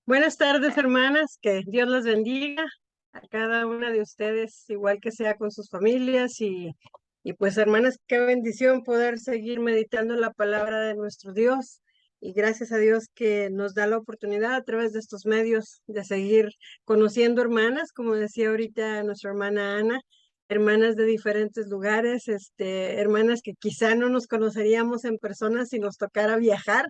Buenas tardes, hermanas, que Dios las bendiga a cada una de ustedes, igual que sea con sus familias y pues hermanas, qué bendición poder seguir meditando la palabra de nuestro Dios y gracias a Dios que nos da la oportunidad a través de estos medios de seguir conociendo hermanas, como decía ahorita nuestra hermana Ana, hermanas de diferentes lugares, hermanas que quizá no nos conoceríamos en persona si nos tocara viajar.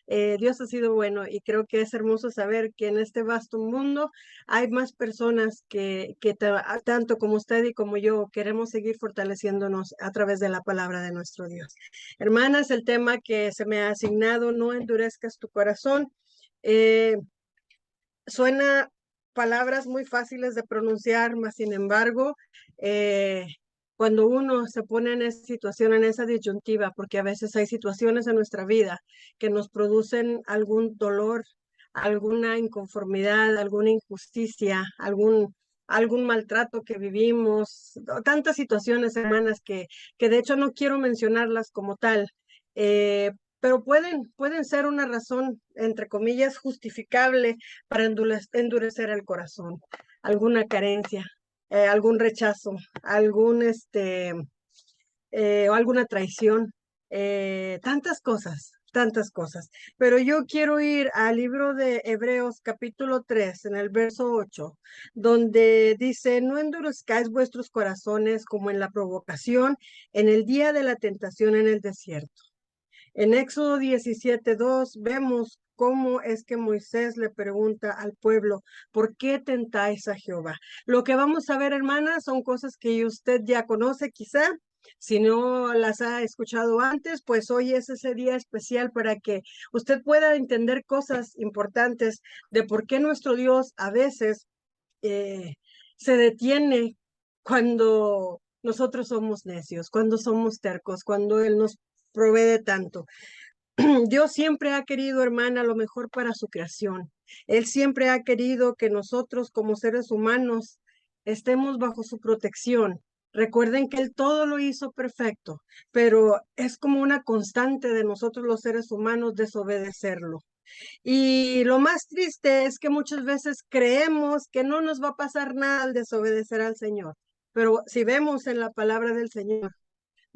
Dios ha sido bueno y creo que es hermoso saber que en este vasto mundo hay más personas que tanto como usted y como yo queremos seguir fortaleciéndonos a través de la palabra de nuestro Dios. Hermanas, el tema que se me ha asignado, no endurezcas tu corazón. Eh, Suena palabras muy fáciles de pronunciar, mas sin embargo, eh, cuando uno se pone en esa situación, en esa disyuntiva, porque a veces hay situaciones en nuestra vida que nos producen algún dolor, alguna inconformidad, alguna injusticia, algún maltrato que vivimos, tantas situaciones, hermanas, que de hecho no quiero mencionarlas como tal, eh, pero pueden ser una razón, entre comillas, justificable para endurecer el corazón, alguna carencia, algún rechazo, o alguna traición, tantas cosas. Pero yo quiero ir al libro de Hebreos capítulo 3 en el verso 8 donde dice, no endurezcáis vuestros corazones como en la provocación, en el día de la tentación en el desierto. En Éxodo 17:2 vemos cómo es que Moisés le pregunta al pueblo, ¿por qué tentáis a Jehová? Lo que vamos a ver, hermanas, son cosas que usted ya conoce quizá. Si no las ha escuchado antes, pues hoy es ese día especial para que usted pueda entender cosas importantes de por qué nuestro Dios a veces eh, se detiene cuando nosotros somos necios, cuando somos tercos, cuando Él nos provee de tanto. Dios siempre ha querido, hermana, lo mejor para su creación. Él siempre ha querido que nosotros como seres humanos estemos bajo su protección. Recuerden que Él todo lo hizo perfecto, pero es como una constante de nosotros los seres humanos desobedecerlo. Y lo más triste es que muchas veces creemos que no nos va a pasar nada al desobedecer al Señor. Pero si vemos en la palabra del Señor,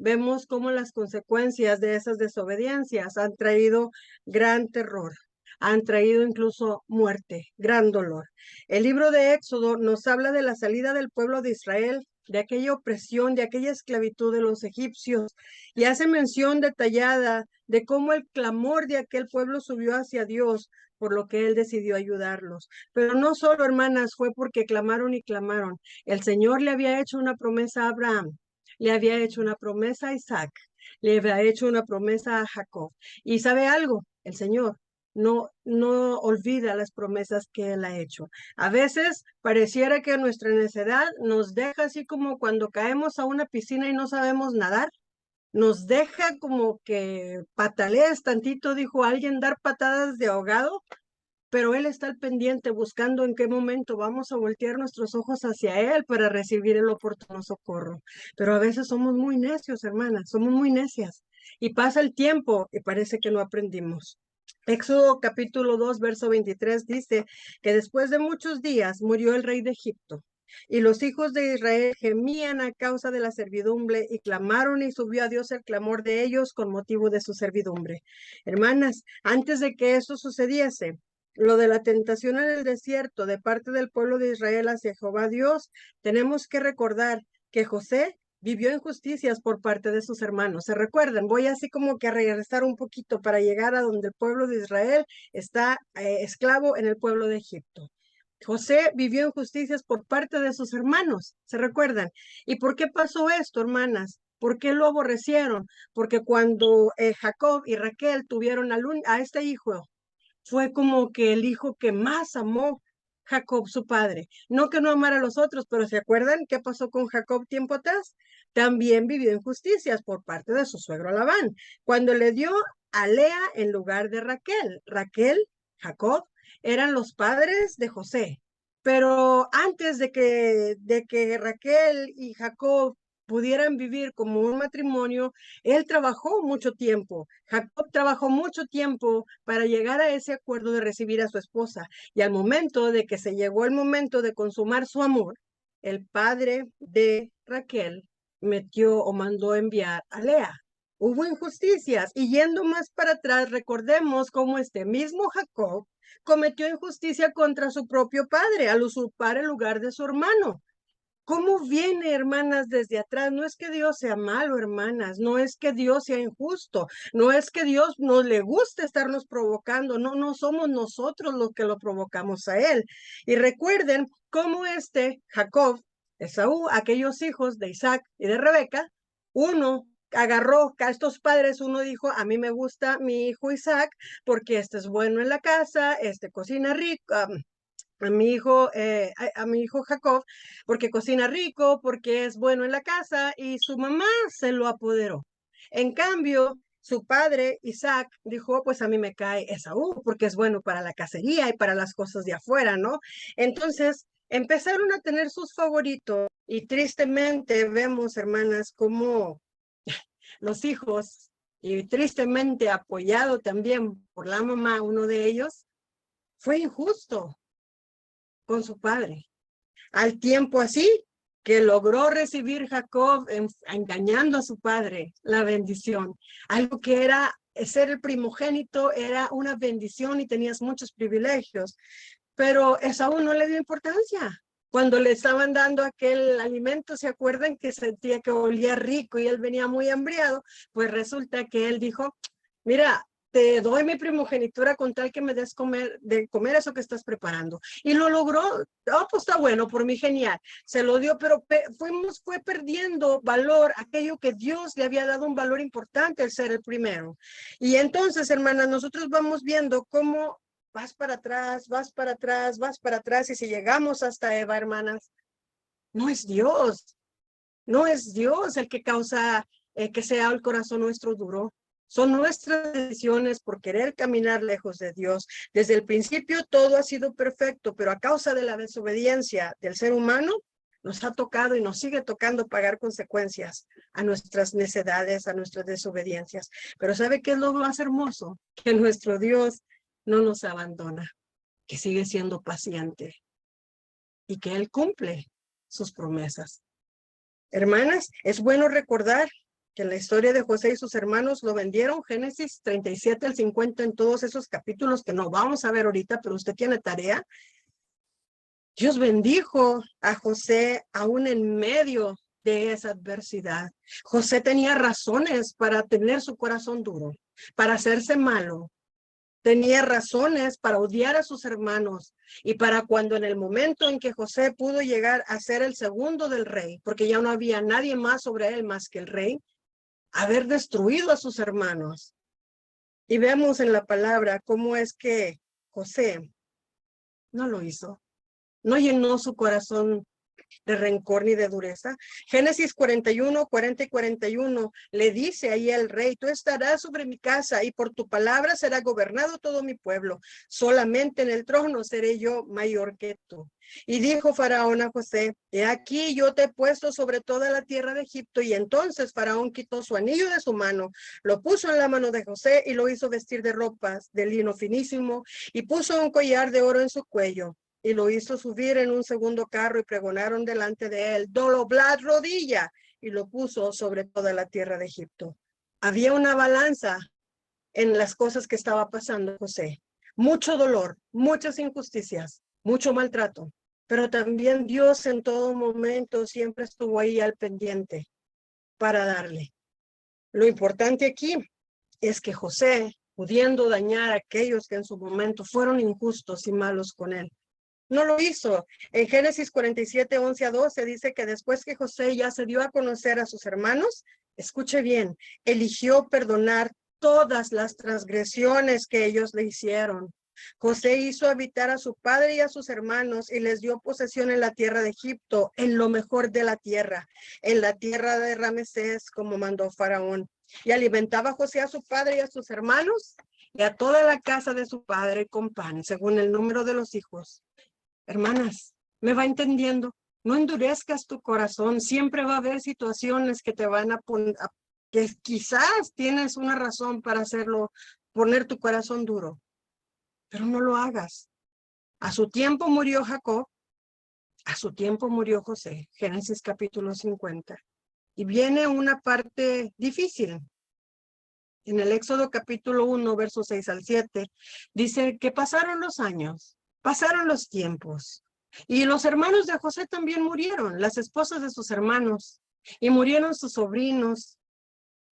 vemos cómo las consecuencias de esas desobediencias han traído gran terror, han traído incluso muerte, gran dolor. El libro de Éxodo nos habla de la salida del pueblo de Israel, de aquella opresión, de aquella esclavitud de los egipcios, y hace mención detallada de cómo el clamor de aquel pueblo subió hacia Dios, por lo que él decidió ayudarlos. Pero no solo, hermanas, fue porque clamaron y clamaron. El Señor le había hecho una promesa a Abraham, le había hecho una promesa a Isaac, le había hecho una promesa a Jacob. Y sabe algo, el Señor no olvida las promesas que Él ha hecho. A veces pareciera que nuestra necedad nos deja así como cuando caemos a una piscina y no sabemos nadar. Nos deja como que pataleas tantito, dijo alguien, dar patadas de ahogado, pero Él está al pendiente buscando en qué momento vamos a voltear nuestros ojos hacia Él para recibir el oportuno socorro. Pero a veces somos muy necios, hermanas, somos muy necias. Y pasa el tiempo y parece que no aprendimos. Éxodo capítulo 2, verso 23 dice que después de muchos días murió el rey de Egipto. Y los hijos de Israel gemían a causa de la servidumbre y clamaron y subió a Dios el clamor de ellos con motivo de su servidumbre. Hermanas, antes de que eso sucediese, lo de la tentación en el desierto de parte del pueblo de Israel hacia Jehová Dios, tenemos que recordar que José vivió injusticias por parte de sus hermanos. ¿Se recuerdan? Voy así como que a regresar un poquito para llegar a donde el pueblo de Israel está esclavo en el pueblo de Egipto. José vivió injusticias por parte de sus hermanos, ¿se recuerdan? ¿Y por qué pasó esto, hermanas? ¿Por qué lo aborrecieron? Porque cuando Jacob y Raquel tuvieron a este hijo, fue como que el hijo que más amó Jacob, su padre. No que no amara a los otros, pero ¿se acuerdan qué pasó con Jacob tiempo atrás? También vivió injusticias por parte de su suegro Labán, cuando le dio a Lea en lugar de Raquel. Raquel, Jacob, eran los padres de José. Pero antes de que Raquel y Jacob pudieran vivir como un matrimonio, él trabajó mucho tiempo. Jacob trabajó mucho tiempo para llegar a ese acuerdo de recibir a su esposa. Y al momento de que se llegó el momento de consumar su amor, el padre de Raquel metió o mandó enviar a Lea. Hubo injusticias y yendo más para atrás, recordemos cómo este mismo Jacob cometió injusticia contra su propio padre al usurpar el lugar de su hermano. ¿Cómo viene, hermanas, desde atrás? No es que Dios sea malo, hermanas, no es que Dios sea injusto, no es que Dios no le guste estarnos provocando, no, no somos nosotros los que lo provocamos a él. Y recuerden cómo Jacob, Esaú, aquellos hijos de Isaac y de Rebeca, uno agarró a estos padres, uno dijo, a mí me gusta mi hijo Isaac porque este es bueno en la casa, este cocina rico, a mi hijo Jacob, porque cocina rico, porque es bueno en la casa, y su mamá se lo apoderó. En cambio, su padre, Isaac, dijo, pues a mí me cae Esaú, porque es bueno para la cacería y para las cosas de afuera, ¿no? Entonces, empezaron a tener sus favoritos, y tristemente vemos, hermanas, cómo los hijos, y tristemente apoyado también por la mamá, uno de ellos, fue injusto con su padre. Al tiempo así que logró recibir Jacob engañando a su padre la bendición. Algo que era ser el primogénito era una bendición y tenías muchos privilegios, pero Esaú no le dio importancia. Cuando le estaban dando aquel alimento, ¿se acuerdan que sentía que olía rico y él venía muy hambriado? Pues resulta que él dijo, mira, te doy mi primogenitura con tal que me des de comer eso que estás preparando. Y lo logró. Oh, pues está bueno, por mí genial. Se lo dio, pero fue perdiendo valor aquello que Dios le había dado un valor importante al ser el primero. Y entonces, hermanas, nosotros vamos viendo cómo vas para atrás, vas para atrás, vas para atrás. Y si llegamos hasta Eva, hermanas, no es Dios. No es Dios el que causa que sea el corazón nuestro duro. Son nuestras decisiones por querer caminar lejos de Dios. Desde el principio todo ha sido perfecto, pero a causa de la desobediencia del ser humano, nos ha tocado y nos sigue tocando pagar consecuencias a nuestras necedades, a nuestras desobediencias. Pero ¿sabe qué es lo más hermoso? Que nuestro Dios no nos abandona, que sigue siendo paciente y que Él cumple sus promesas. Hermanas, es bueno recordar que la historia de José y sus hermanos lo vendieron, Génesis 37 al 50, en todos esos capítulos que no vamos a ver ahorita, pero usted tiene tarea. Dios bendijo a José aún en medio de esa adversidad. José tenía razones para tener su corazón duro, para hacerse malo. Tenía razones para odiar a sus hermanos y para cuando en el momento en que José pudo llegar a ser el segundo del rey, porque ya no había nadie más sobre él más que el rey, haber destruido a sus hermanos. Y vemos en la palabra cómo es que José no lo hizo, no llenó su corazón de rencor ni de dureza. Génesis 41, 40 y 41 le dice ahí al rey, tú estarás sobre mi casa y por tu palabra será gobernado todo mi pueblo. Solamente en el trono seré yo mayor que tú. Y dijo Faraón a José, he aquí yo te he puesto sobre toda la tierra de Egipto. Y entonces Faraón quitó su anillo de su mano, lo puso en la mano de José y lo hizo vestir de ropas de lino finísimo y puso un collar de oro en su cuello. Y lo hizo subir en un segundo carro y pregonaron delante de él, doblad rodilla, y lo puso sobre toda la tierra de Egipto. Había una balanza en las cosas que estaba pasando José. Mucho dolor, muchas injusticias, mucho maltrato, pero también Dios en todo momento siempre estuvo ahí al pendiente para darle. Lo importante aquí es que José, pudiendo dañar a aquellos que en su momento fueron injustos y malos con él, no lo hizo. En Génesis 47, 11 a 12 dice que después que José ya se dio a conocer a sus hermanos, escuche bien, eligió perdonar todas las transgresiones que ellos le hicieron. José hizo habitar a su padre y a sus hermanos y les dio posesión en la tierra de Egipto, en lo mejor de la tierra, en la tierra de Ramesés, como mandó Faraón. Y alimentaba José a su padre y a sus hermanos y a toda la casa de su padre con pan, según el número de los hijos. Hermanas, ¿me va entendiendo? No endurezcas tu corazón. Siempre va a haber situaciones que te van a poner, que quizás tienes una razón para hacerlo, poner tu corazón duro, pero no lo hagas. A su tiempo murió Jacob, a su tiempo murió José. Génesis capítulo 50. Y viene una parte difícil. En el Éxodo capítulo 1, versos 6 al 7, dice que pasaron los años, pasaron los tiempos, y los hermanos de José también murieron, las esposas de sus hermanos, y murieron sus sobrinos.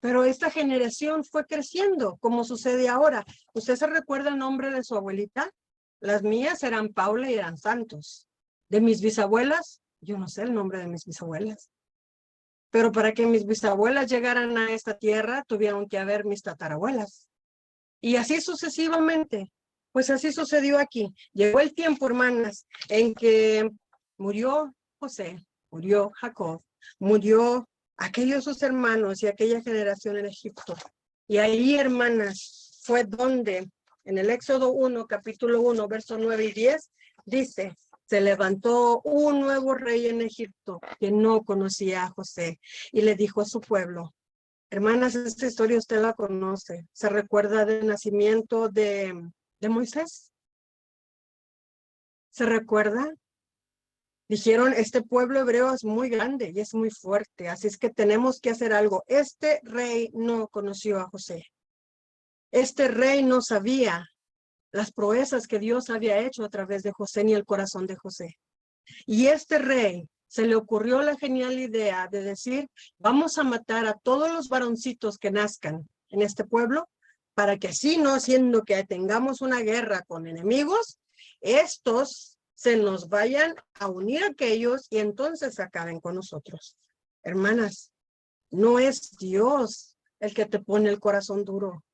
Pero esta generación fue creciendo, como sucede ahora. ¿Usted se recuerda el nombre de su abuelita? Las mías eran Paula y eran Santos. De mis bisabuelas, yo no sé el nombre de mis bisabuelas. Pero para que mis bisabuelas llegaran a esta tierra, tuvieron que haber mis tatarabuelas. Y así sucesivamente. Pues así sucedió aquí. Llegó el tiempo, hermanas, en que murió José, murió Jacob, murió aquellos sus hermanos y aquella generación en Egipto. Y ahí, hermanas, fue donde, en el Éxodo 1, capítulo 1, versos 9 y 10, dice, se levantó un nuevo rey en Egipto que no conocía a José y le dijo a su pueblo, hermanas, esta historia usted la conoce, se recuerda del nacimiento de Moisés, ¿se recuerda? Dijeron, este pueblo hebreo es muy grande y es muy fuerte, así es que tenemos que hacer algo. Este rey no conoció a José. Este rey no sabía las proezas que Dios había hecho a través de José ni el corazón de José. Y este rey se le ocurrió la genial idea de decir, vamos a matar a todos los varoncitos que nazcan en este pueblo, para que así, no siendo que tengamos una guerra con enemigos, estos se nos vayan a unir a aquellos y entonces acaben con nosotros. Hermanas, no es Dios el que te pone el corazón duro.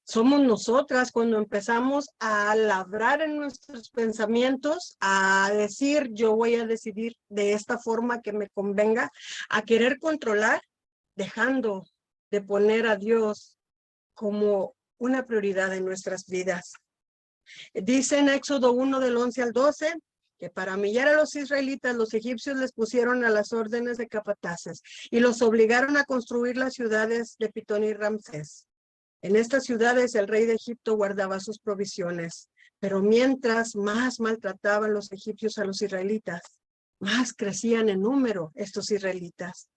Somos nosotras cuando empezamos a labrar en nuestros pensamientos, a decir, yo voy a decidir de esta forma que me convenga, a querer controlar, dejando de poner a Dios como una prioridad en nuestras vidas. Dice en Éxodo 1 del 11 al 12, que para humillar a los israelitas, los egipcios les pusieron a las órdenes de capataces y los obligaron a construir las ciudades de Pitón y Ramsés. En estas ciudades el rey de Egipto guardaba sus provisiones, pero mientras más maltrataban los egipcios a los israelitas, más crecían en número estos israelitas.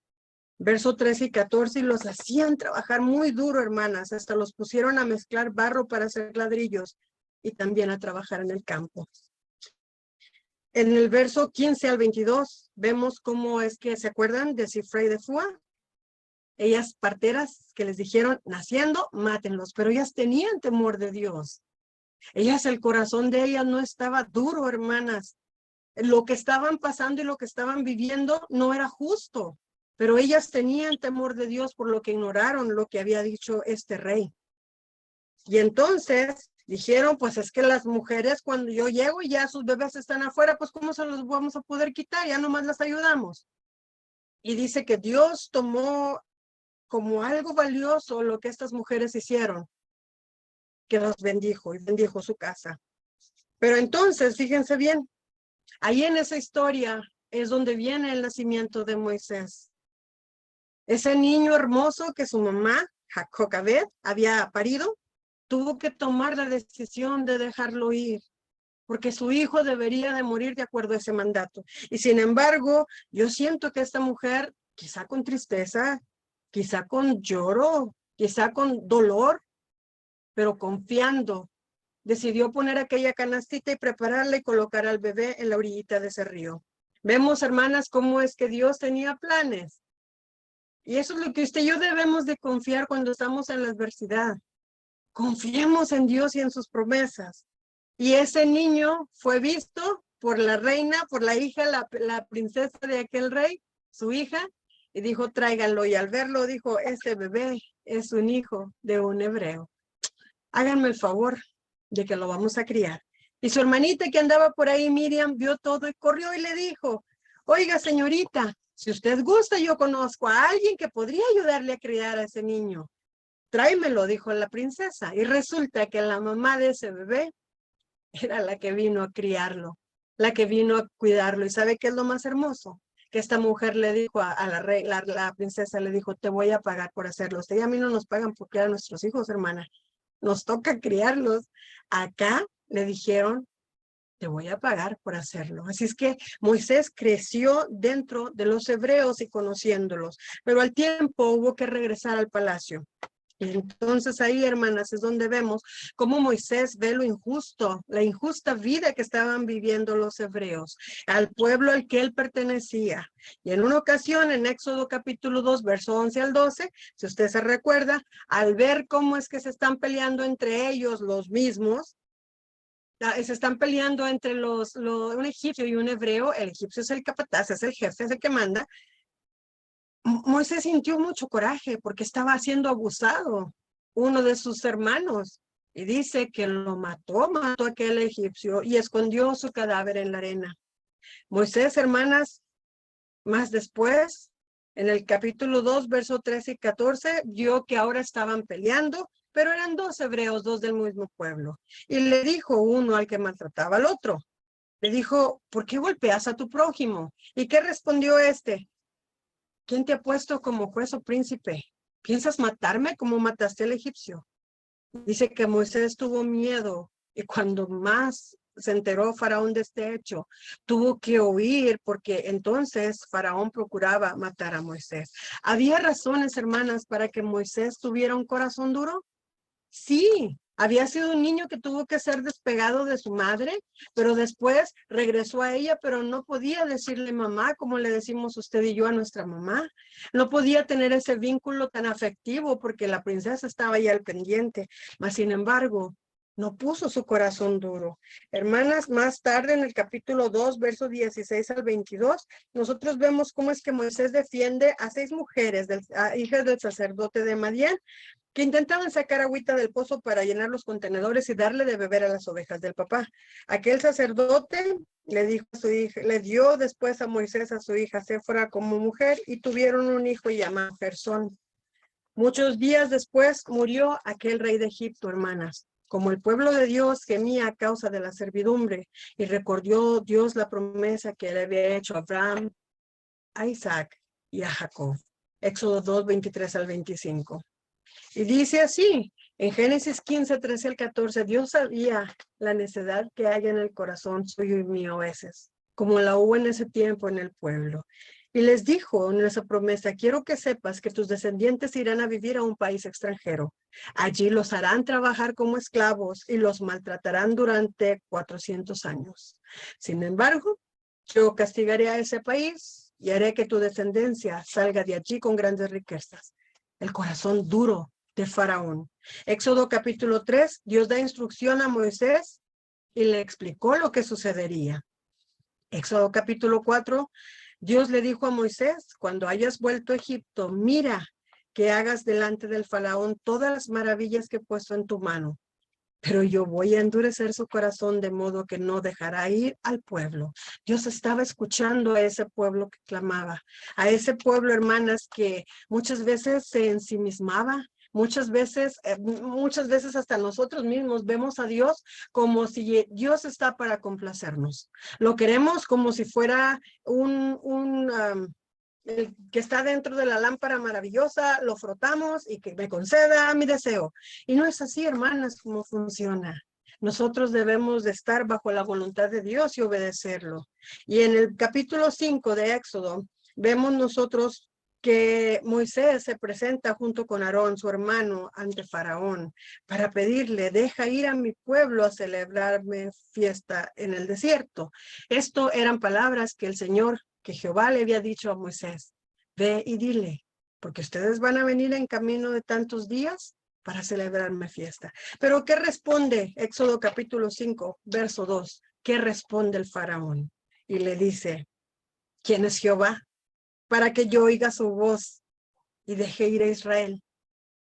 Verso 13 y 14, y los hacían trabajar muy duro, hermanas, hasta los pusieron a mezclar barro para hacer ladrillos y también a trabajar en el campo. En el verso 15 al 22, vemos cómo es que, ¿se acuerdan de Cifra y de Fua? Ellas parteras que les dijeron, naciendo, mátenlos, pero ellas tenían temor de Dios. Ellas, el corazón de ellas no estaba duro, hermanas. Lo que estaban pasando y lo que estaban viviendo no era justo, pero ellas tenían temor de Dios por lo que ignoraron lo que había dicho este rey. Y entonces dijeron, pues es que las mujeres cuando yo llego y ya sus bebés están afuera, pues ¿cómo se los vamos a poder quitar? Ya nomás las ayudamos. Y dice que Dios tomó como algo valioso lo que estas mujeres hicieron, que los bendijo y bendijo su casa. Pero entonces, fíjense bien, ahí en esa historia es donde viene el nacimiento de Moisés. Ese niño hermoso que su mamá, Jocabed, había parido, tuvo que tomar la decisión de dejarlo ir, porque su hijo debería de morir de acuerdo a ese mandato. Y sin embargo, yo siento que esta mujer, quizá con tristeza, quizá con lloro, quizá con dolor, pero confiando, decidió poner aquella canastita y prepararla y colocar al bebé en la orillita de ese río. Vemos, hermanas, cómo es que Dios tenía planes. Y eso es lo que usted y yo debemos de confiar cuando estamos en la adversidad. Confiemos en Dios y en sus promesas. Y ese niño fue visto por la reina, por la hija, la princesa de aquel rey, su hija, y dijo, tráiganlo. Y al verlo dijo, este bebé es un hijo de un hebreo. Háganme el favor de que lo vamos a criar. Y su hermanita que andaba por ahí, Miriam, vio todo y corrió y le dijo, oiga, señorita, si usted gusta, yo conozco a alguien que podría ayudarle a criar a ese niño. Tráemelo, dijo la princesa. Y resulta que la mamá de ese bebé era la que vino a criarlo. la que vino a cuidarlo. ¿Y sabe qué es lo más hermoso? Que esta mujer le dijo a la princesa, le dijo, te voy a pagar por hacerlo. Usted y a mí no nos pagan por criar a nuestros hijos, hermana. Nos toca criarlos. Acá le dijeron, te voy a pagar por hacerlo. Así es que Moisés creció dentro de los hebreos y conociéndolos, pero al tiempo hubo que regresar al palacio. Y entonces ahí, hermanas, es donde vemos cómo Moisés ve lo injusto, la injusta vida que estaban viviendo los hebreos, al pueblo al que él pertenecía. Y en una ocasión, en Éxodo capítulo 2, verso 11 al 12, si usted se recuerda, al ver cómo es que se están peleando entre ellos los mismos, se están peleando entre un egipcio y un hebreo. El egipcio es el capataz, es el jefe, es el que manda. Moisés sintió mucho coraje porque estaba siendo abusado uno de sus hermanos y dice que mató a aquel egipcio y escondió su cadáver en la arena. Moisés, hermanas, más después, en el capítulo 2, verso 13 y 14, vio que ahora estaban peleando, pero eran dos hebreos, dos del mismo pueblo. Y le dijo uno al que maltrataba al otro, le dijo, ¿por qué golpeas a tu prójimo? ¿Y qué respondió este? ¿Quién te ha puesto como juez o príncipe? ¿Piensas matarme como mataste al egipcio? Dice que Moisés tuvo miedo y cuando más se enteró Faraón de este hecho, tuvo que huir porque entonces Faraón procuraba matar a Moisés. ¿Había razones, hermanas, para que Moisés tuviera un corazón duro? Sí, había sido un niño que tuvo que ser despegado de su madre, pero después regresó a ella, pero no podía decirle mamá como le decimos usted y yo a nuestra mamá. No podía tener ese vínculo tan afectivo porque la princesa estaba ahí al pendiente, mas sin embargo, no puso su corazón duro. Hermanas, más tarde en el capítulo 2, verso 16 al 22, nosotros vemos cómo es que Moisés defiende a 6 mujeres, hijas del sacerdote de Madián, que intentaban sacar agüita del pozo para llenar los contenedores y darle de beber a las ovejas del papá. Aquel sacerdote le dijo a su hija, le dio después a Moisés a su hija Séfora como mujer y tuvieron un hijo llamado Gersón. Muchos días después murió aquel rey de Egipto, hermanas. Como el pueblo de Dios gemía a causa de la servidumbre y recordó Dios la promesa que le había hecho a Abraham, a Isaac y a Jacob. Éxodo 2, 23 al 25. Y dice así, en Génesis 15, 13 al 14, Dios sabía la necedad que hay en el corazón suyo y mío a veces, como la hubo en ese tiempo en el pueblo. Y les dijo en esa promesa, quiero que sepas que tus descendientes irán a vivir a un país extranjero. Allí los harán trabajar como esclavos y los maltratarán durante 400 años. Sin embargo, yo castigaré a ese país y haré que tu descendencia salga de allí con grandes riquezas. El corazón duro de Faraón. Éxodo capítulo 3, Dios da instrucción a Moisés y le explicó lo que sucedería. Éxodo capítulo 4, Dios le dijo a Moisés, cuando hayas vuelto a Egipto, mira que hagas delante del Faraón todas las maravillas que he puesto en tu mano. Pero yo voy a endurecer su corazón de modo que no dejará ir al pueblo. Dios estaba escuchando a ese pueblo que clamaba, a ese pueblo, hermanas, que muchas veces se ensimismaba, muchas veces hasta nosotros mismos vemos a Dios como si Dios está para complacernos. Lo queremos como si fuera el que está dentro de la lámpara maravillosa, lo frotamos y que me conceda mi deseo. Y no es así, hermanas, como funciona. Nosotros debemos de estar bajo la voluntad de Dios y obedecerlo. Y en el capítulo 5 de Éxodo, vemos nosotros que Moisés se presenta junto con Aarón, su hermano, ante Faraón, para pedirle, deja ir a mi pueblo a celebrarme fiesta en el desierto. Esto eran palabras que el Señor, que Jehová le había dicho a Moisés, ve y dile, porque ustedes van a venir en camino de tantos días para celebrarme fiesta. Pero ¿qué responde Éxodo capítulo 5, verso 2? ¿Qué responde el faraón? Y le dice, ¿quién es Jehová? Para que yo oiga su voz y deje ir a Israel.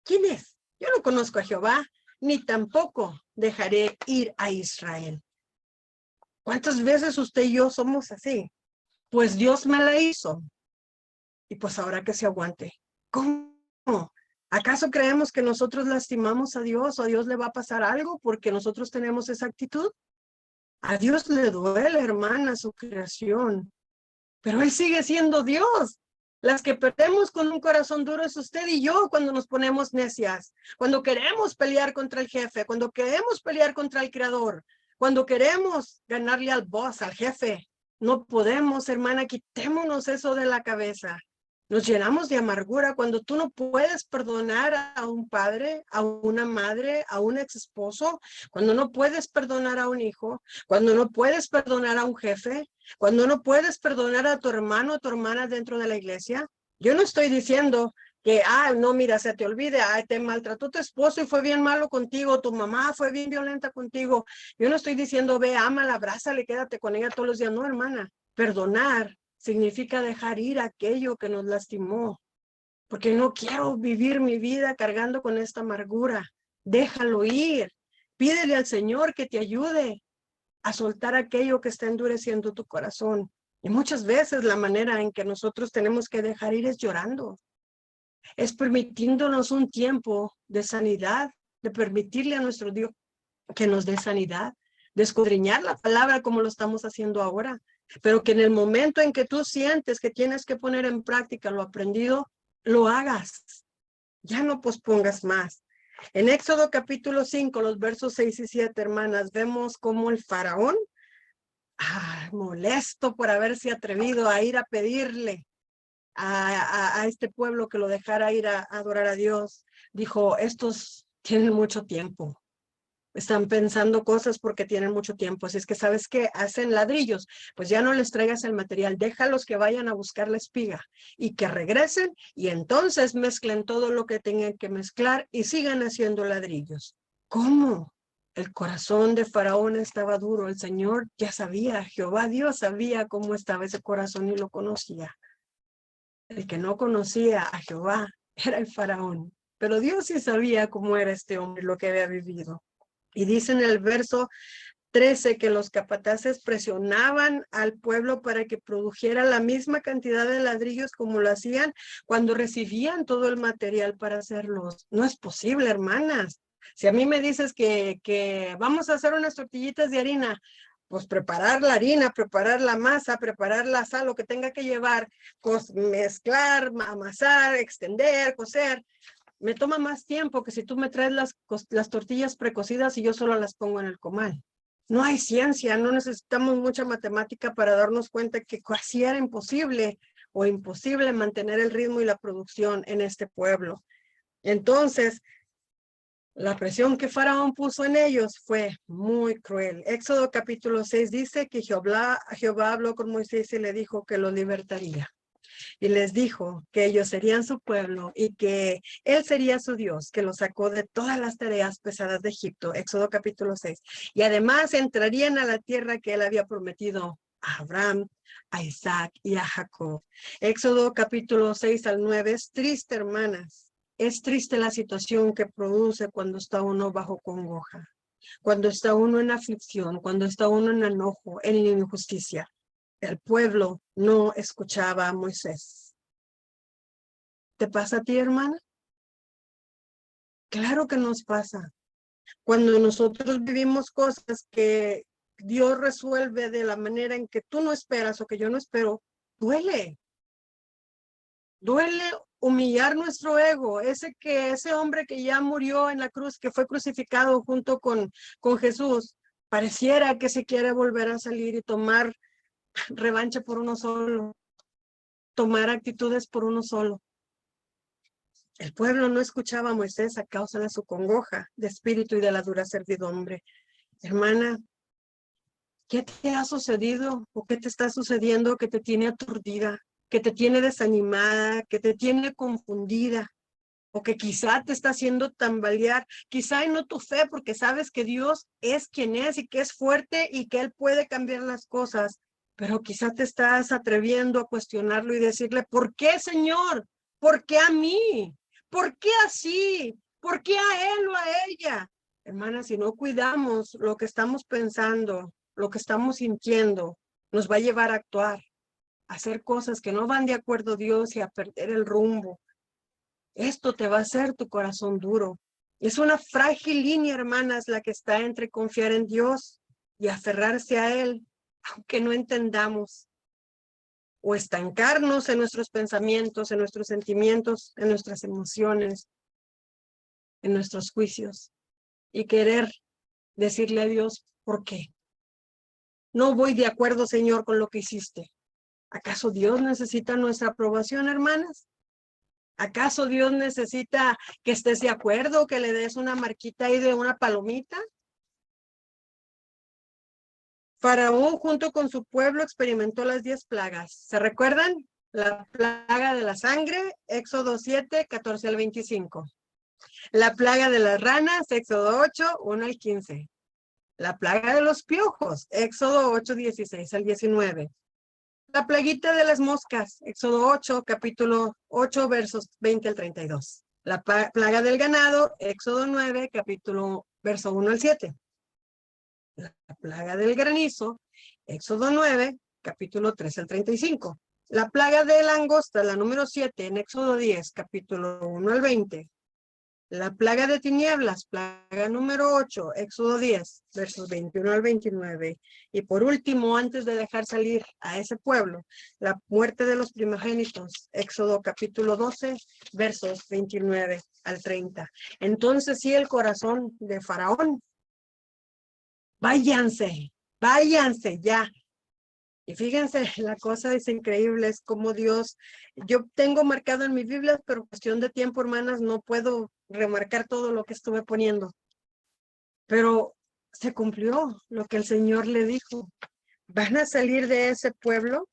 ¿Quién es? Yo no conozco a Jehová, ni tampoco dejaré ir a Israel. ¿Cuántas veces usted y yo somos así? Pues Dios me la hizo. Y pues ahora que se aguante. ¿Cómo? ¿Acaso creemos que nosotros lastimamos a Dios o a Dios le va a pasar algo porque nosotros tenemos esa actitud? A Dios le duele, hermana, su creación, pero Él sigue siendo Dios. Las que perdemos con un corazón duro es usted y yo cuando nos ponemos necias, cuando queremos pelear contra el jefe, cuando queremos pelear contra el creador, cuando queremos ganarle al boss, al jefe. No podemos, hermana, quitémonos eso de la cabeza. Nos llenamos de amargura cuando tú no puedes perdonar a un padre, a una madre, a un ex esposo, cuando no puedes perdonar a un hijo, cuando no puedes perdonar a un jefe, cuando no puedes perdonar a tu hermano o tu hermana dentro de la iglesia. Yo no estoy diciendo que, no, mira, se te olvide, te maltrató tu esposo y fue bien malo contigo, tu mamá fue bien violenta contigo. Yo no estoy diciendo, ve, ámala, abrázale, quédate con ella todos los días. No, hermana, perdonar significa dejar ir aquello que nos lastimó, porque no quiero vivir mi vida cargando con esta amargura. Déjalo ir. Pídele al Señor que te ayude a soltar aquello que está endureciendo tu corazón. Y muchas veces la manera en que nosotros tenemos que dejar ir es llorando, es permitiéndonos un tiempo de sanidad, de permitirle a nuestro Dios que nos dé sanidad, de escudriñar la palabra como lo estamos haciendo ahora, pero que en el momento en que tú sientes que tienes que poner en práctica lo aprendido, lo hagas. Ya no pospongas más. En Éxodo capítulo 5, los versos 6 y 7, hermanas, vemos cómo el faraón, molesto por haberse atrevido a ir a pedirle a este pueblo que lo dejara ir a adorar a Dios, dijo, estos tienen mucho tiempo. Están pensando cosas porque tienen mucho tiempo. Así es que, ¿sabes qué? Hacen ladrillos. Pues ya no les traigas el material. Déjalos que vayan a buscar la espiga y que regresen y entonces mezclen todo lo que tengan que mezclar y sigan haciendo ladrillos. ¿Cómo? El corazón de Faraón estaba duro. El Señor ya sabía, Jehová Dios sabía cómo estaba ese corazón y lo conocía. El que no conocía a Jehová era el Faraón. Pero Dios sí sabía cómo era este hombre, lo que había vivido. Y dice en el verso 13 que los capataces presionaban al pueblo para que produjera la misma cantidad de ladrillos como lo hacían cuando recibían todo el material para hacerlos. No es posible, hermanas. Si a mí me dices que vamos a hacer unas tortillitas de harina, pues preparar la harina, preparar la masa, preparar la sal, lo que tenga que llevar, pues mezclar, amasar, extender, coser, me toma más tiempo que si tú me traes las tortillas precocidas y yo solo las pongo en el comal. No hay ciencia, no necesitamos mucha matemática para darnos cuenta que casi era imposible o imposible mantener el ritmo y la producción en este pueblo. Entonces, la presión que Faraón puso en ellos fue muy cruel. Éxodo capítulo 6 dice que Jehová habló con Moisés y le dijo que lo libertaría. Y les dijo que ellos serían su pueblo y que él sería su Dios, que los sacó de todas las tareas pesadas de Egipto, Éxodo capítulo 6. Y además entrarían a la tierra que él había prometido a Abraham, a Isaac y a Jacob. Éxodo capítulo 6 al 9 es triste, hermanas. Es triste la situación que produce cuando está uno bajo congoja, cuando está uno en aflicción, cuando está uno en enojo, en injusticia. El pueblo no escuchaba a Moisés. ¿Te pasa a ti, hermana? Claro que nos pasa. Cuando nosotros vivimos cosas que Dios resuelve de la manera en que tú no esperas o que yo no espero, duele. Duele humillar nuestro ego. Ese hombre que ya murió en la cruz, que fue crucificado junto con Jesús, pareciera que se quiere volver a salir y tomar revancha por uno solo, tomar actitudes por uno solo. El pueblo no escuchaba a Moisés a causa de su congoja de espíritu y de la dura servidumbre. Hermana, ¿qué te ha sucedido o qué te está sucediendo que te tiene aturdida, que te tiene desanimada, que te tiene confundida? O que quizá te está haciendo tambalear, quizá y no tu fe, porque sabes que Dios es quien es y que es fuerte y que Él puede cambiar las cosas, pero quizá te estás atreviendo a cuestionarlo y decirle, ¿por qué, Señor? ¿Por qué a mí? ¿Por qué así? ¿Por qué a él o a ella? Hermana, si no cuidamos lo que estamos pensando, lo que estamos sintiendo, nos va a llevar a actuar, a hacer cosas que no van de acuerdo a Dios y a perder el rumbo. Esto te va a hacer tu corazón duro. Es una frágil línea, hermanas, la que está entre confiar en Dios y aferrarse a él, aunque no entendamos, o estancarnos en nuestros pensamientos, en nuestros sentimientos, en nuestras emociones, en nuestros juicios, y querer decirle a Dios, ¿por qué? No voy de acuerdo, Señor, con lo que hiciste. ¿Acaso Dios necesita nuestra aprobación, hermanas? ¿Acaso Dios necesita que estés de acuerdo, que le des una marquita ahí de una palomita? Faraón junto con su pueblo experimentó las 10 plagas. ¿Se recuerdan? La plaga de la sangre, Éxodo 7, 14 al 25. La plaga de las ranas, Éxodo 8, 1 al 15. La plaga de los piojos, Éxodo 8, 16 al 19. La plaguita de las moscas, Éxodo 8, capítulo 8, versos 20 al 32. La plaga del ganado, Éxodo 9, capítulo verso 1 al 7. La plaga del granizo, Éxodo 9, capítulo 3 al 35. La plaga de langosta, la número 7, en Éxodo 10, capítulo 1 al 20. La plaga de tinieblas, plaga número 8, Éxodo 10, versos 21 al 29. Y por último, antes de dejar salir a ese pueblo, la muerte de los primogénitos, Éxodo capítulo 12, versos 29 al 30. Entonces sí, el corazón de Faraón, váyanse, váyanse ya. Y fíjense, la cosa es increíble, es como Dios, yo tengo marcado en mi Biblia, pero cuestión de tiempo, hermanas, no puedo remarcar todo lo que estuve poniendo. Pero se cumplió lo que el Señor le dijo. Van a salir de ese pueblo,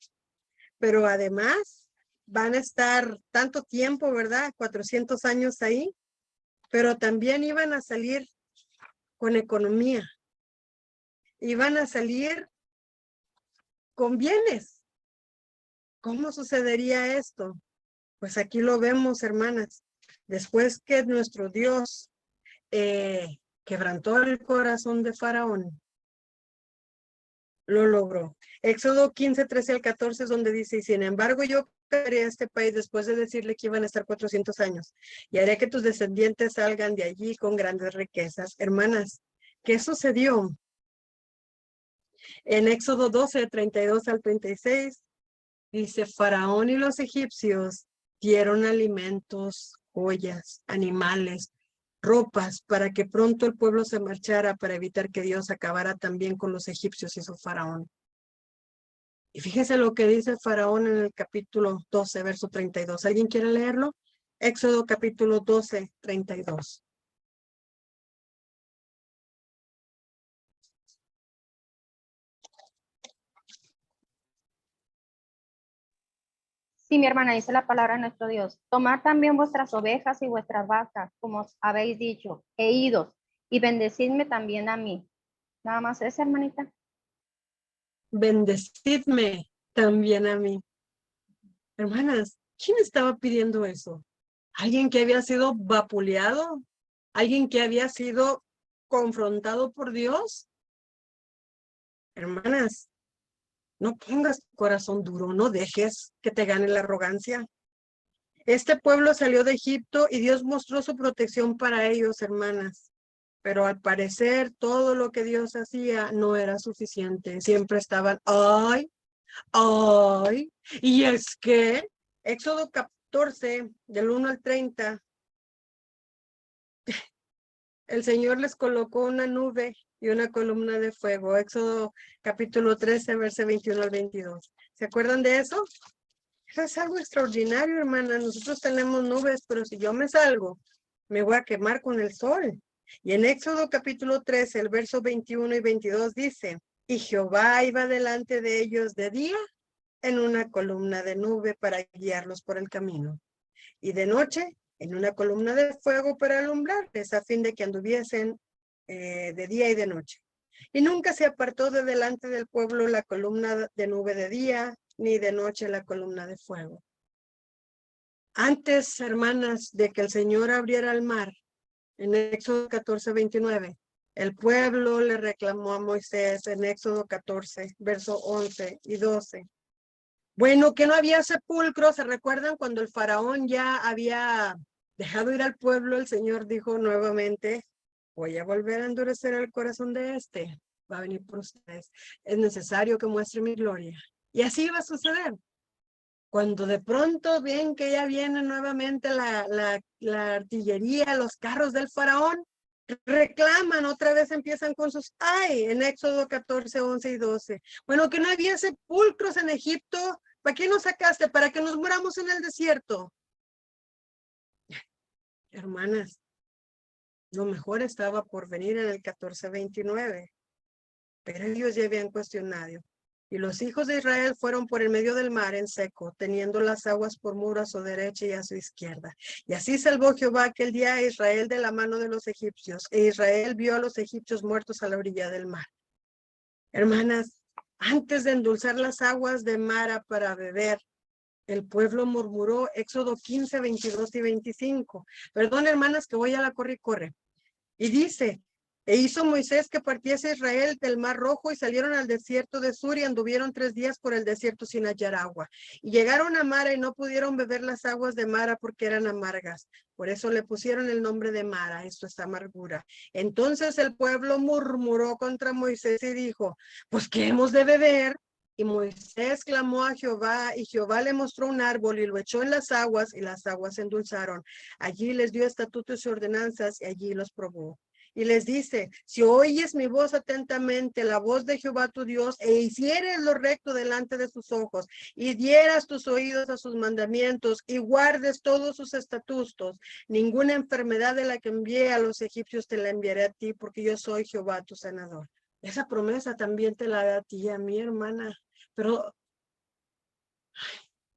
pero además van a estar tanto tiempo, ¿verdad? 400 años ahí, pero también iban a salir con economía, iban a salir con bienes. ¿Cómo sucedería esto? Pues aquí lo vemos, hermanas. Después que nuestro Dios quebrantó el corazón de Faraón, lo logró. Éxodo 15, 13 al 14 es donde dice, y sin embargo yo crearé a este país después de decirle que iban a estar 400 años, y haré que tus descendientes salgan de allí con grandes riquezas. Hermanas, ¿qué sucedió? En Éxodo 12, 32 al 36, dice, Faraón y los egipcios dieron alimentos, joyas, animales, ropas, para que pronto el pueblo se marchara para evitar que Dios acabara también con los egipcios y su faraón. Y fíjese lo que dice Faraón en el capítulo 12, verso 32. ¿Alguien quiere leerlo? Éxodo capítulo 12, 32. Sí, mi hermana, dice la palabra de nuestro Dios. Tomad también vuestras ovejas y vuestras vacas, como os habéis dicho, e idos, y bendecidme también a mí. Nada más eso, hermanita. Bendecidme también a mí. Hermanas, ¿quién estaba pidiendo eso? ¿Alguien que había sido vapuleado? ¿Alguien que había sido confrontado por Dios? Hermanas, no pongas tu corazón duro, no dejes que te gane la arrogancia. Este pueblo salió de Egipto y Dios mostró su protección para ellos, hermanas. Pero al parecer todo lo que Dios hacía no era suficiente. Siempre estaban, ay, ay, y es que Éxodo 14, del 1 al 30, el Señor les colocó una nube y una columna de fuego. Éxodo capítulo 13, verso 21 al 22. ¿Se acuerdan de eso? Eso es algo extraordinario, hermana. Nosotros tenemos nubes, pero si yo me salgo, me voy a quemar con el sol. Y en Éxodo capítulo 13, el verso 21 y 22 dice, y Jehová iba delante de ellos de día en una columna de nube para guiarlos por el camino, y de noche en una columna de fuego para alumbrarles, a fin de que anduviesen de día y de noche. Y nunca se apartó de delante del pueblo la columna de nube de día, ni de noche la columna de fuego. Antes, hermanas, de que el Señor abriera el mar, en Éxodo 14, 29, el pueblo le reclamó a Moisés en Éxodo 14, verso 11 y 12. Bueno, que no había sepulcro, ¿se recuerdan cuando el faraón ya había dejado ir al pueblo? El Señor dijo nuevamente, voy a volver a endurecer el corazón de este. va a venir por ustedes. Es necesario que muestre mi gloria. Y así va a suceder. Cuando de pronto ven que ya viene nuevamente la artillería, los carros del faraón, reclaman, otra vez empiezan con sus ay, en Éxodo 14, 11 y 12. Bueno, que no había sepulcros en Egipto, ¿para qué nos sacaste? Para que nos muramos en el desierto. Hermanas, lo mejor estaba por venir en el 14:29, pero ellos ya habían cuestionado. Y los hijos de Israel fueron por el medio del mar en seco, teniendo las aguas por muro a su derecha y a su izquierda. Y así salvó Jehová aquel día a Israel de la mano de los egipcios. E Israel vio a los egipcios muertos a la orilla del mar. Hermanas, antes de endulzar las aguas de Mara para beber, el pueblo murmuró. Éxodo 15, 22 y 25. Perdón, hermanas, que voy a la corre y corre. Y dice, e hizo Moisés que partiese Israel del mar Rojo y salieron al desierto de Sur y anduvieron 3 días por el desierto sin hallar agua. Y llegaron a Mara y no pudieron beber las aguas de Mara porque eran amargas. Por eso le pusieron el nombre de Mara, esto es amargura. Entonces el pueblo murmuró contra Moisés y dijo, pues ¿qué hemos de beber? Y Moisés clamó a Jehová y Jehová le mostró un árbol y lo echó en las aguas y las aguas se endulzaron. Allí les dio estatutos y ordenanzas y allí los probó. Y les dice, si oyes mi voz atentamente, la voz de Jehová tu Dios, e hicieres lo recto delante de sus ojos, y dieras tus oídos a sus mandamientos, y guardes todos sus estatutos, ninguna enfermedad de la que envié a los egipcios te la enviaré a ti, porque yo soy Jehová tu sanador. Esa promesa también te la da a ti y a mi hermana, pero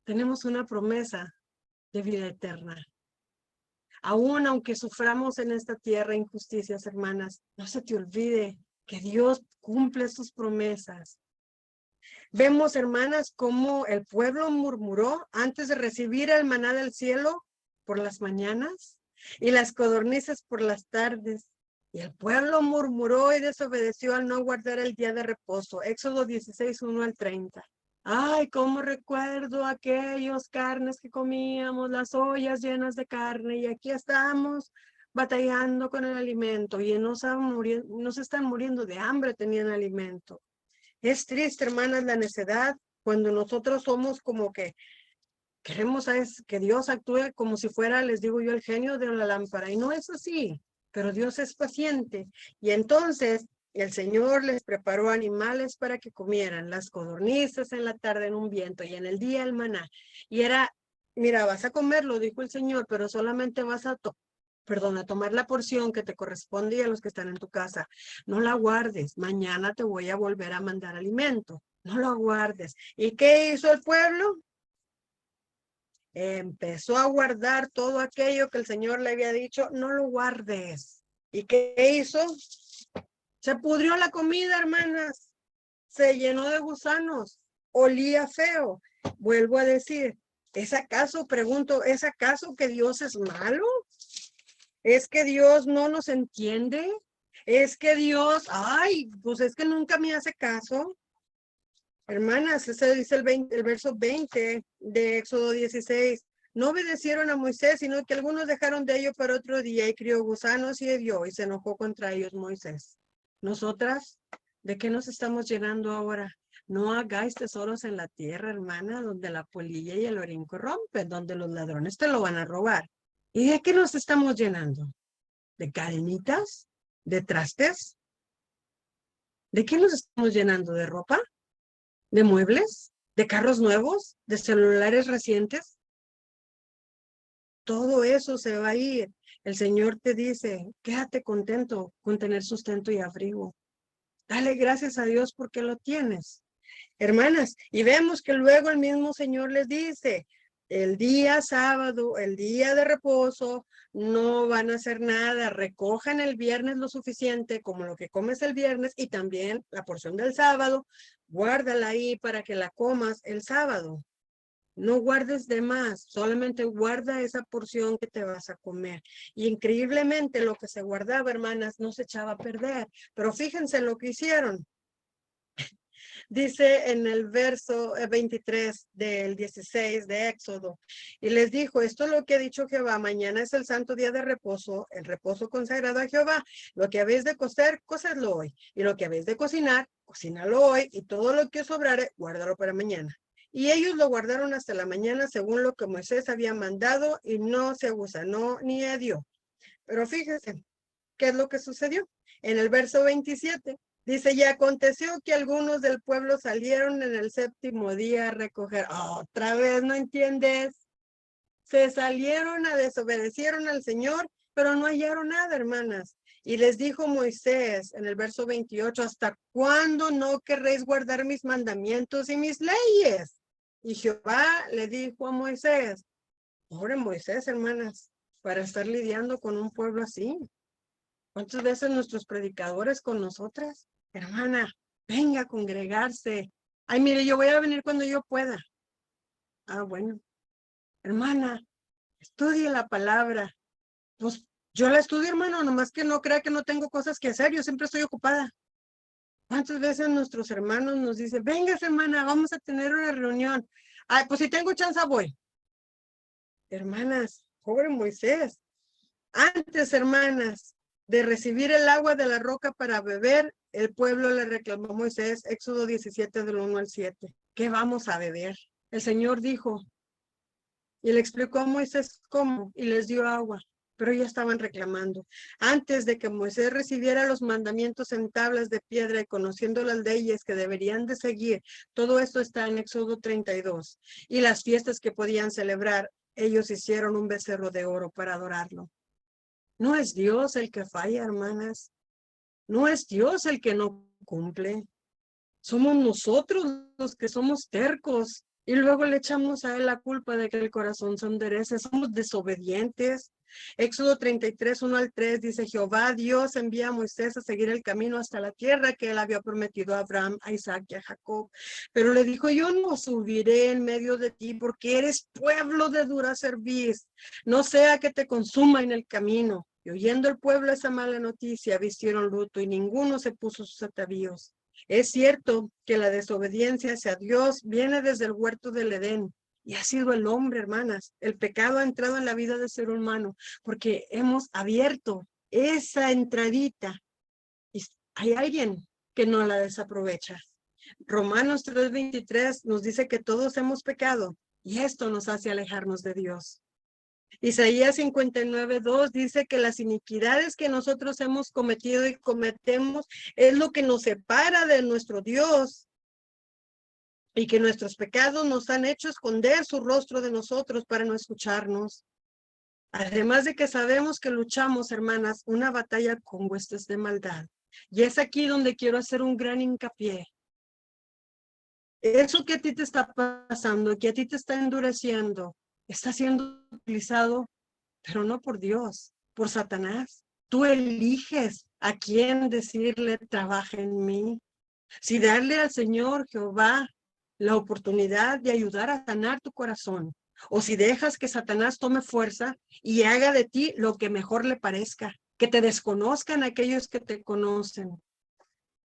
tenemos una promesa de vida eterna. Aún aunque suframos en esta tierra injusticias, hermanas, no se te olvide que Dios cumple sus promesas. Vemos, hermanas, cómo el pueblo murmuró antes de recibir el maná del cielo por las mañanas y las codornices por las tardes. Y el pueblo murmuró y desobedeció al no guardar el día de reposo. Éxodo 16, 1 al 30. Ay, cómo recuerdo aquellos carnes que comíamos, las ollas llenas de carne, y aquí estamos batallando con el alimento y no se están muriendo de hambre, tenían alimento. Es triste, hermanas, la necedad cuando nosotros somos como que queremos que Dios actúe como si fuera, les digo yo, el genio de la lámpara, y no es así, pero Dios es paciente. Y entonces el Señor les preparó animales para que comieran, las codornices en la tarde en un viento y en el día el maná. Y era, mira, vas a comerlo, dijo el Señor, pero solamente vas a tomar la porción que te corresponde y a los que están en tu casa. No la guardes, mañana te voy a volver a mandar alimento. No lo guardes. ¿Y qué hizo el pueblo? Empezó a guardar todo aquello que el Señor le había dicho, no lo guardes. ¿Y qué hizo? Se pudrió la comida, hermanas. Se llenó de gusanos. Olía feo. Vuelvo a decir, ¿es acaso, pregunto, ¿es acaso que Dios es malo? ¿Es que Dios no nos entiende? ¿Es que Dios, ay, pues es que nunca me hace caso? Hermanas, ese dice el verso 20 de Éxodo 16. No obedecieron a Moisés, sino que algunos dejaron de ello para otro día y crió gusanos y hedió y se enojó contra ellos Moisés. Nosotras, ¿de qué nos estamos llenando ahora? No hagáis tesoros en la tierra, hermana, donde la polilla y el orín corrompen, donde los ladrones te lo van a robar. ¿Y de qué nos estamos llenando? ¿De cadenitas? ¿De trastes? ¿De qué nos estamos llenando? ¿De ropa? ¿De muebles? ¿De carros nuevos? ¿De celulares recientes? Todo eso se va a ir. El Señor te dice, quédate contento con tener sustento y abrigo. Dale gracias a Dios porque lo tienes. Hermanas, y vemos que luego el mismo Señor les dice, el día sábado, el día de reposo, no van a hacer nada, recojan el viernes lo suficiente como lo que comes el viernes y también la porción del sábado, guárdala ahí para que la comas el sábado. No guardes de más, solamente guarda esa porción que te vas a comer. Y increíblemente lo que se guardaba, hermanas, no se echaba a perder. Pero fíjense lo que hicieron. Dice en el verso 23 del 16 de Éxodo, y les dijo, esto es lo que ha dicho Jehová, mañana es el santo día de reposo, el reposo consagrado a Jehová. Lo que habéis de cocer, cocedlo hoy, y lo que habéis de cocinar, cocínalo hoy, y todo lo que os sobrare, guárdalo para mañana. Y ellos lo guardaron hasta la mañana según lo que Moisés había mandado, y no se gusanó ni hedió. Pero fíjense, ¿qué es lo que sucedió? En el verso 27 dice, y aconteció que algunos del pueblo salieron en el séptimo día a recoger. Otra vez, ¿no entiendes? Se salieron desobedecieron al Señor, pero no hallaron nada, hermanas. Y les dijo Moisés en el verso 28, ¿hasta cuándo no querréis guardar mis mandamientos y mis leyes? Y Jehová le dijo a Moisés, pobre Moisés, hermanas, para estar lidiando con un pueblo así. ¿Cuántas veces nuestros predicadores con nosotras? Hermana, venga a congregarse. Ay, mire, yo voy a venir cuando yo pueda. Bueno. Hermana, estudie la palabra. Pues yo la estudio, hermano, nomás que no crea que no tengo cosas que hacer. Yo siempre estoy ocupada. ¿Cuántas veces nuestros hermanos nos dicen, venga, hermana, vamos a tener una reunión? Ay, pues si tengo chance voy. Hermanas, pobre Moisés. Antes, hermanas, de recibir el agua de la roca para beber, el pueblo le reclamó a Moisés, Éxodo 17 del 1 al 7. ¿Qué vamos a beber? El Señor dijo, y le explicó a Moisés cómo, y les dio agua, pero ya estaban reclamando. Antes de que Moisés recibiera los mandamientos en tablas de piedra y conociendo las leyes que deberían de seguir, todo esto está en Éxodo 32. Y las fiestas que podían celebrar, ellos hicieron un becerro de oro para adorarlo. No es Dios el que falla, hermanas. No es Dios el que no cumple. Somos nosotros los que somos tercos y luego le echamos a él la culpa de que el corazón se enderece. Somos desobedientes. Éxodo 33, 1 al 3 dice, Jehová Dios envía a Moisés a seguir el camino hasta la tierra que él había prometido a Abraham, a Isaac y a Jacob. Pero le dijo, yo no subiré en medio de ti porque eres pueblo de dura cerviz. No sea que te consuma en el camino. Y oyendo el pueblo esa mala noticia, vistieron luto y ninguno se puso sus atavíos. Es cierto que la desobediencia hacia Dios viene desde el huerto del Edén y ha sido el hombre, hermanas. El pecado ha entrado en la vida del ser humano porque hemos abierto esa entradita y hay alguien que no la desaprovecha. Romanos 3:23 nos dice que todos hemos pecado y esto nos hace alejarnos de Dios. Isaías 59:2 dice que las iniquidades que nosotros hemos cometido y cometemos es lo que nos separa de nuestro Dios y que nuestros pecados nos han hecho esconder su rostro de nosotros para no escucharnos. Además de que sabemos que luchamos, hermanas, una batalla con huestes de maldad. Y es aquí donde quiero hacer un gran hincapié. Eso que a ti te está pasando, que a ti te está endureciendo, está siendo utilizado pero no por Dios, por Satanás. Tú eliges a quién decirle, trabaja en mí. Si darle al Señor Jehová la oportunidad de ayudar a sanar tu corazón, o si dejas que Satanás tome fuerza y haga de ti lo que mejor le parezca, que te desconozcan aquellos que te conocen.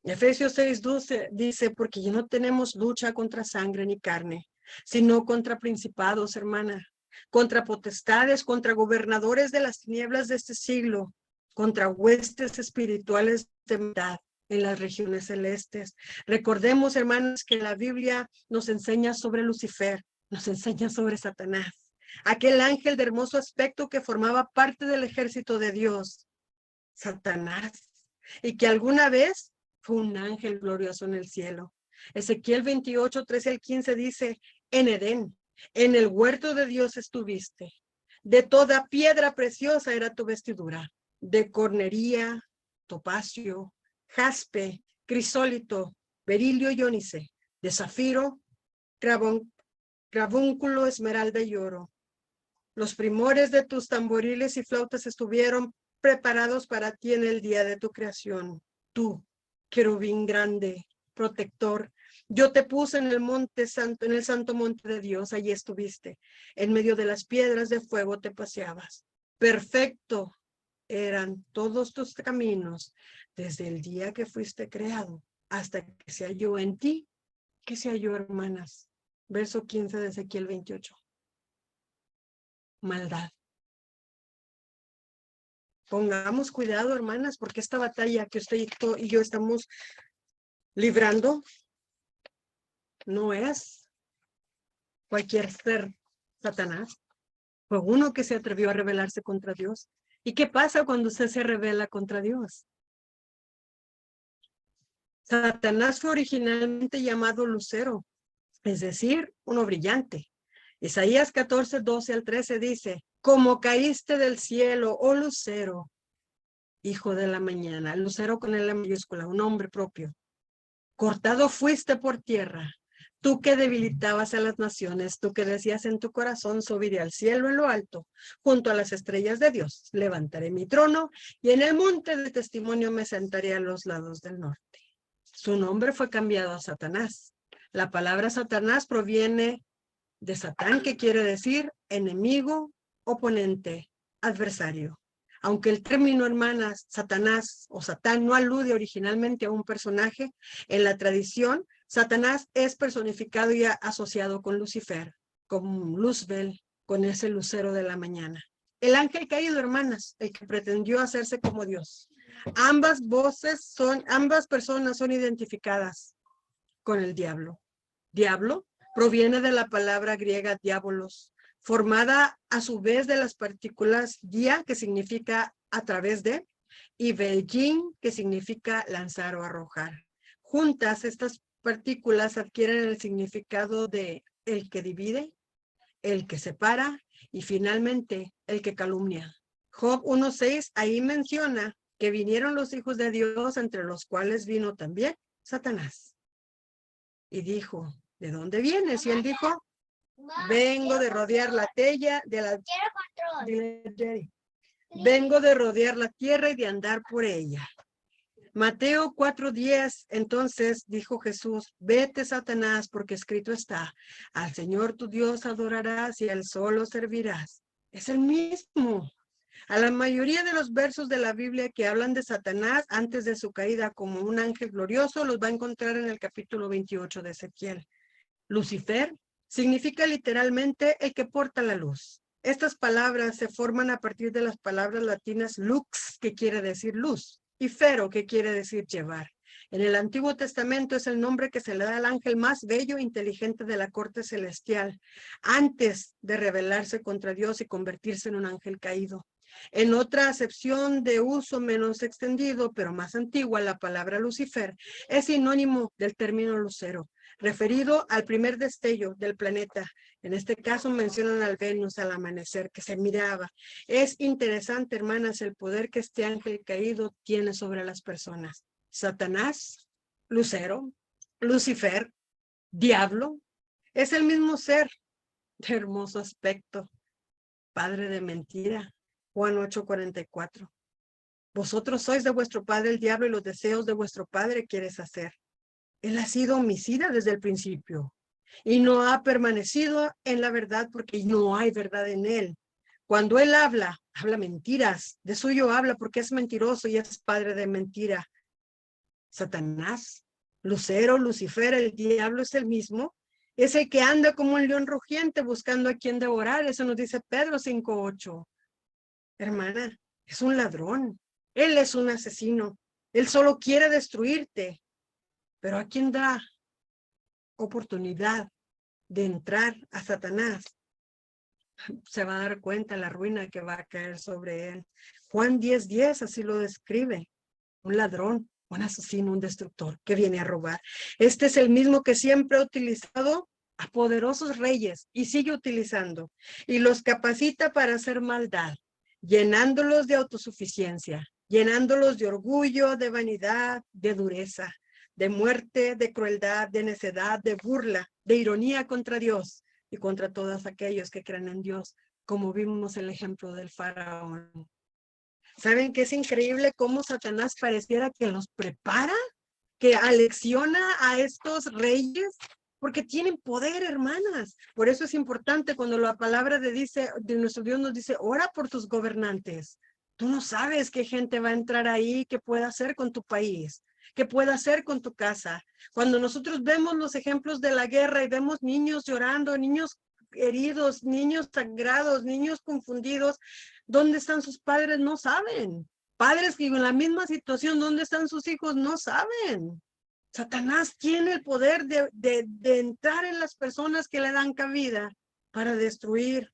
Efesios 6:12 dice, porque ya no tenemos lucha contra sangre ni carne, sino contra principados, hermana, contra potestades, contra gobernadores de las tinieblas de este siglo, contra huestes espirituales de maldad en las regiones celestes. Recordemos, hermanos, que la Biblia nos enseña sobre Lucifer, nos enseña sobre Satanás, aquel ángel de hermoso aspecto que formaba parte del ejército de Dios, Satanás, y que alguna vez fue un ángel glorioso en el cielo. Ezequiel 28:13 al 15 dice, en Edén, en el huerto de Dios estuviste. De toda piedra preciosa era tu vestidura, de cornería, topacio, jaspe, crisólito, berilio y ónice, de zafiro, carbúnculo, esmeralda y oro. Los primores de tus tamboriles y flautas estuvieron preparados para ti en el día de tu creación. Tú, querubín grande, protector, yo te puse en el monte santo, en el santo monte de Dios, allí estuviste. En medio de las piedras de fuego te paseabas. Perfecto eran todos tus caminos desde el día que fuiste creado hasta que se halló en ti ¿Qué se halló, hermanas? Verso 15 de Ezequiel 28. Maldad. Pongamos cuidado, hermanas, porque esta batalla que usted y yo estamos librando no es cualquier ser, Satanás. Fue uno que se atrevió a rebelarse contra Dios. ¿Y qué pasa cuando usted se rebela contra Dios? Satanás fue originalmente llamado Lucero, es decir, uno brillante. Isaías 14, 12 al 13 dice, como caíste del cielo, oh Lucero, hijo de la mañana, Lucero con L mayúscula, un nombre propio. Cortado fuiste por tierra, tú que debilitabas a las naciones, tú que decías en tu corazón, subiré al cielo en lo alto, junto a las estrellas de Dios, levantaré mi trono y en el monte de testimonio me sentaré a los lados del norte. Su nombre fue cambiado a Satanás. La palabra Satanás proviene de Satán, que quiere decir enemigo, oponente, adversario. Aunque el término, hermanas, Satanás o Satán no alude originalmente a un personaje, en la tradición, Satanás es personificado y asociado con Lucifer, con Luzbel, con ese lucero de la mañana. El ángel caído, hermanas, el que pretendió hacerse como Dios. Ambas personas son identificadas con el diablo. Diablo proviene de la palabra griega diabolos, formada a su vez de las partículas dia, que significa a través de, y belgin, que significa lanzar o arrojar. Juntas, estas partículas adquieren el significado de el que divide, el que separa y finalmente el que calumnia. Job 1:6 ahí menciona que vinieron los hijos de Dios, entre los cuales vino también Satanás. Y dijo, ¿de dónde vienes? Y él dijo, vengo de rodear la tella de la... Vengo de rodear la tierra y de andar por ella. Mateo 4:10, entonces dijo Jesús, vete Satanás, porque escrito está, al Señor tu Dios adorarás y al solo servirás. Es el mismo. A la mayoría de los versos de la Biblia que hablan de Satanás antes de su caída como un ángel glorioso, los va a encontrar en el capítulo 28 de Ezequiel. Lucifer significa literalmente el que porta la luz. Estas palabras se forman a partir de las palabras latinas lux, que quiere decir luz, y fero, que quiere decir llevar. En el Antiguo Testamento es el nombre que se le da al ángel más bello e inteligente de la corte celestial, antes de rebelarse contra Dios y convertirse en un ángel caído. En otra acepción de uso menos extendido, pero más antigua, la palabra Lucifer es sinónimo del término lucero, referido al primer destello del planeta. En este caso mencionan al Venus al amanecer, que se miraba. Es interesante, hermanas, el poder que este ángel caído tiene sobre las personas. Satanás, lucero, Lucifer, diablo, es el mismo ser de hermoso aspecto, padre de mentira. Juan 8:44. Vosotros sois de vuestro padre el diablo y los deseos de vuestro padre quieres hacer. Él ha sido homicida desde el principio y no ha permanecido en la verdad porque no hay verdad en él. Cuando él habla, habla mentiras. De suyo habla porque es mentiroso y es padre de mentira. Satanás, Lucero, Lucifer, el diablo es el mismo. Es el que anda como un león rugiente buscando a quien devorar. Eso nos dice Pedro 5:8. Hermana, es un ladrón. Él es un asesino. Él solo quiere destruirte. Pero ¿a quién da oportunidad de entrar a Satanás? Se va a dar cuenta la ruina que va a caer sobre él. Juan 10:10 así lo describe. Un ladrón, un asesino, un destructor que viene a robar. Este es el mismo que siempre ha utilizado a poderosos reyes y sigue utilizando. Y los capacita para hacer maldad, llenándolos de autosuficiencia, llenándolos de orgullo, de vanidad, de dureza, de muerte, de crueldad, de necedad, de burla, de ironía contra Dios y contra todos aquellos que creen en Dios, como vimos el ejemplo del faraón. ¿Saben que es increíble cómo Satanás pareciera que los prepara, que alecciona a estos reyes? Porque tienen poder, hermanas. Por eso es importante cuando la palabra de nuestro Dios nos dice, ora por tus gobernantes. Tú no sabes qué gente va a entrar ahí, qué puede hacer con tu país. que pueda hacer con tu casa. Cuando nosotros vemos los ejemplos de la guerra y vemos niños llorando, niños heridos, niños sangrados, niños confundidos, ¿dónde están sus padres? No saben. Padres que en la misma situación, ¿dónde están sus hijos? No saben. Satanás tiene el poder de entrar en las personas que le dan cabida para destruir.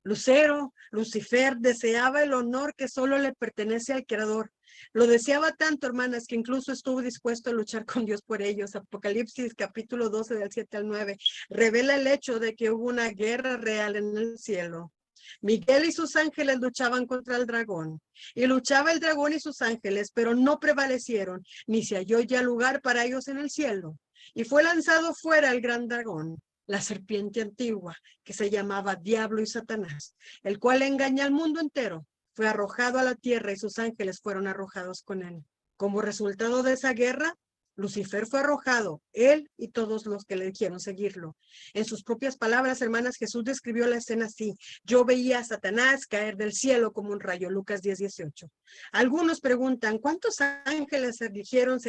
Lucifer deseaba el honor que solo le pertenece al Creador. Lo deseaba tanto, hermanas, que incluso estuvo dispuesto a luchar con Dios por ellos. Apocalipsis capítulo 12 del 7 al 9 revela el hecho de que hubo una guerra real en el cielo. Miguel y sus ángeles luchaban contra el dragón, y luchaba el dragón y sus ángeles, pero no prevalecieron, ni se halló ya lugar para ellos en el cielo. Y fue lanzado fuera el gran dragón, la serpiente antigua, que se llamaba Diablo y Satanás, el cual engaña al mundo entero. Fue arrojado a la tierra y sus ángeles fueron arrojados con él. Como resultado de esa guerra, Lucifer fue arrojado, él y todos los que le dijeron seguirlo. En sus propias palabras, hermanas, Jesús describió la escena así: yo veía a Satanás caer del cielo como un rayo, Lucas 10:18. Algunos preguntan, ¿cuántos ángeles se eligieron